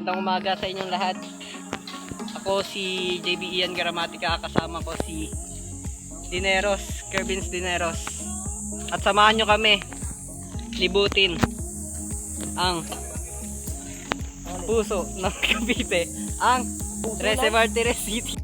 Magandang umaga sa inyong lahat. Ako si JB Ian Gramatica, kasama ko si Dineros, Kervins Dineros. At samahan nyo kami libutin ang puso ng Cavite, ang Trece Martires City.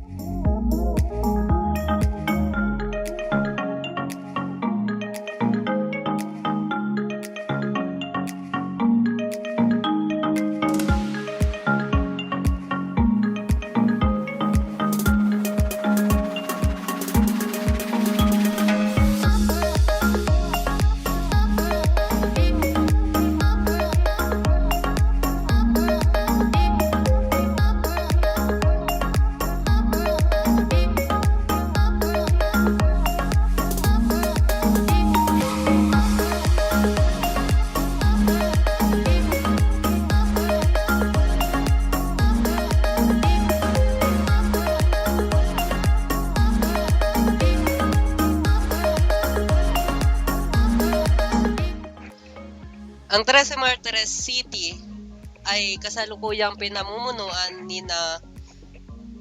Ang Trece Martires City ay kasalukuyang pinamumunuan ni na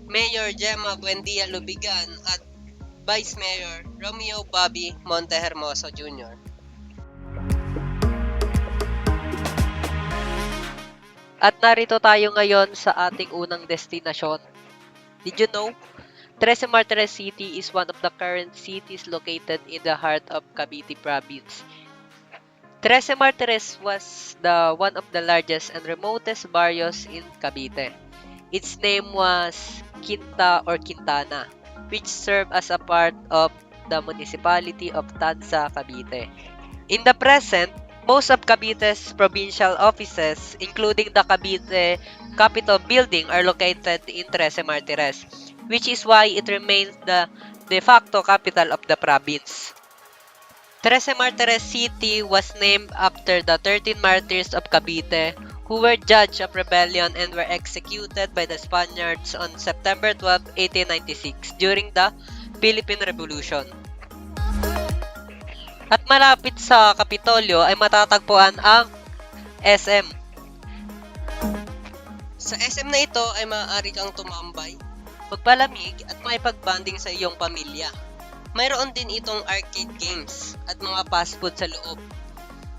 Mayor Gemma Buendia Lubigan at Vice Mayor Romeo Bobby Montehermoso Jr. At narito tayo ngayon sa ating unang destinasyon. Did you know? Trece Martires City is one of the current cities located in the heart of Cavite Province. Trece Martires was one of the largest and remotest barrios in Cavite. Its name was Quinta or Quintana, which served as a part of the municipality of Tanza, Cavite. In the present, most of Cavite's provincial offices, including the Cavite Capitol Building, are located in Trece Martires, which is why it remains the de facto capital of the province. Trece Martires City was named after the 13 martyrs of Cavite who were judged of rebellion and were executed by the Spaniards on September 12, 1896 during the Philippine Revolution. At malapit sa Kapitolyo ay matatagpuan ang SM. Sa SM na ito ay maaari kang tumambay, magpalamig at makipagbanding sa iyong pamilya. Mayroon din itong arcade games at mga fast food sa loob.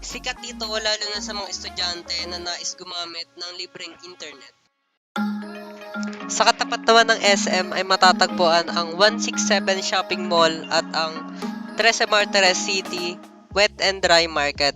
Sikat ito lalo na sa mga estudyante na nais gumamit ng libreng internet. Sa katapat naman ng SM ay matatagpuan ang 167 Shopping Mall at ang Trece Martires City Wet and Dry Market.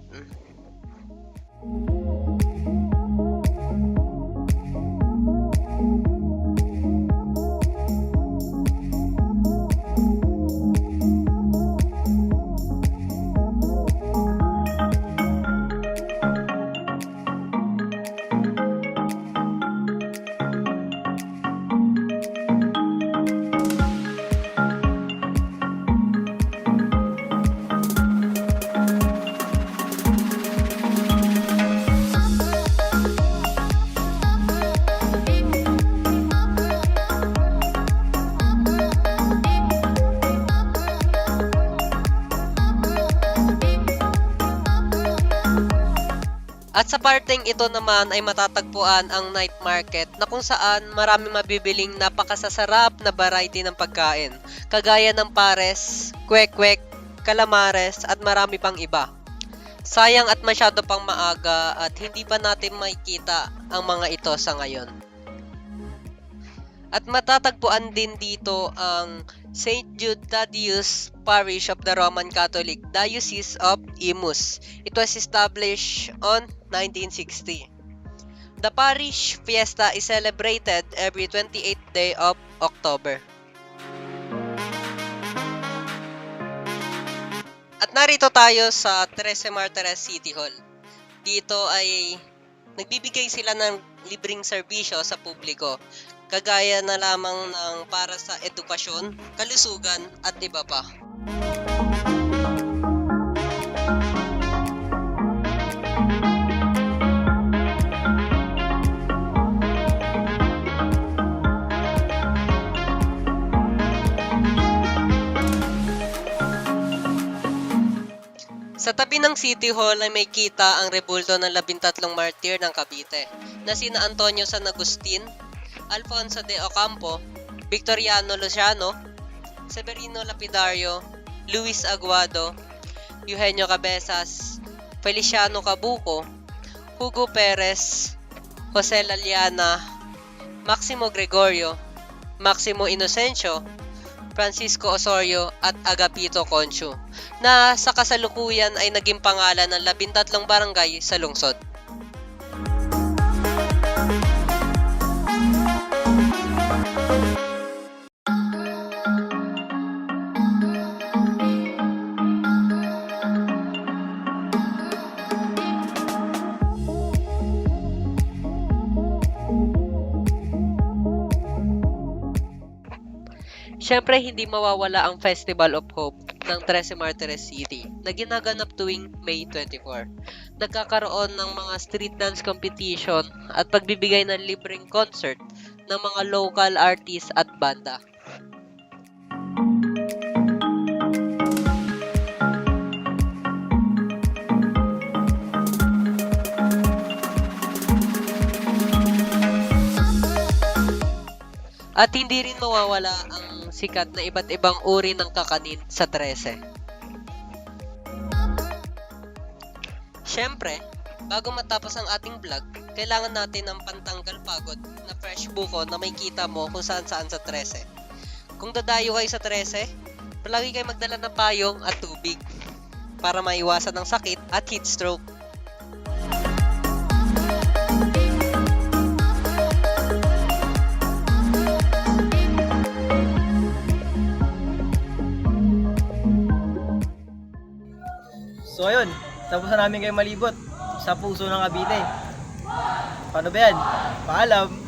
At sa parteng ito naman ay matatagpuan ang night market na kung saan marami mabibiling napakasasarap na variety ng pagkain, kagaya ng pares, kwek-kwek, calamares at marami pang iba. Sayang at masyado pang maaga at hindi pa natin makikita ang mga ito sa ngayon. At matatagpuan din dito ang St. Jude Thaddeus Parish of the Roman Catholic Diocese of Imus. It was established on 1960. The parish fiesta is celebrated every 28th day of October. At narito tayo sa Trece Martires City Hall. Dito ay nagbibigay sila ng libreng serbisyo sa publiko, kagaya na lamang ng para sa edukasyon, kalusugan at iba pa. Sa tabi ng City Hall ay may kita ang rebulto ng 13 martir ng Cavite na sina Antonio San Agustin, Alfonso de Ocampo, Victoriano Luciano, Severino Lapidario, Luis Aguado, Eugenio Cabezas, Feliciano Cabuco, Hugo Perez, Jose Laliana, Maximo Gregorio, Maximo Inocencio, Francisco Osorio at Agapito Conchu, na sa kasalukuyan ay naging pangalan ng 13 barangay sa lungsod. Siyempre, hindi mawawala ang Festival of Hope ng 13 Martires City na ginaganap tuwing May 24. Nagkakaroon ng mga street dance competition at pagbibigay ng libreng concert ng mga local artists at banda. At hindi rin mawawala ang sikat na iba't ibang uri ng kakanin sa 13. Siyempre, bago matapos ang ating vlog, kailangan natin ng pantanggal pagod na fresh buko na may kita mo kung saan-saan sa 13. Kung dadayo kayo sa 13, palagi kayo magdala ng payong at tubig para maiwasan ang sakit at heat stroke. So ayun, tapos na namin kayo malibot sa puso ng Cavite. Paano ba yan? Paalam!